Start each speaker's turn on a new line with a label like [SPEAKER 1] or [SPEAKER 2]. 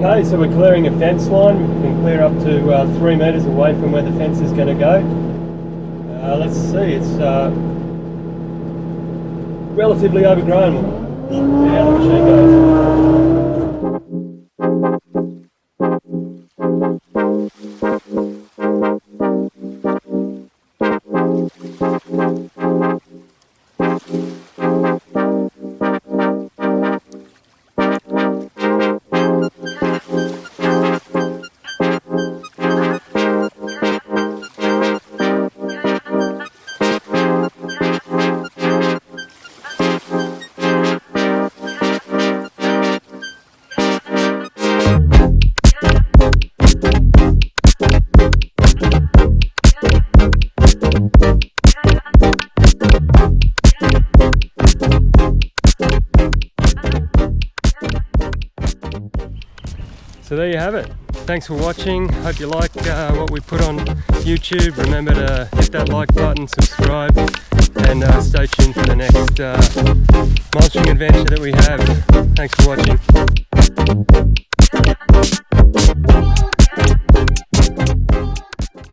[SPEAKER 1] Okay, so we're clearing a fence line. We can clear up to 3 metres away from where the fence is going to go. Let's see, it's relatively overgrown. We'll see how the machine goes. So there you have it. Thanks for watching. Hope you like what we put on YouTube. Remember to hit that like button, subscribe, and stay tuned for the next mulching adventure that we have. Thanks for watching.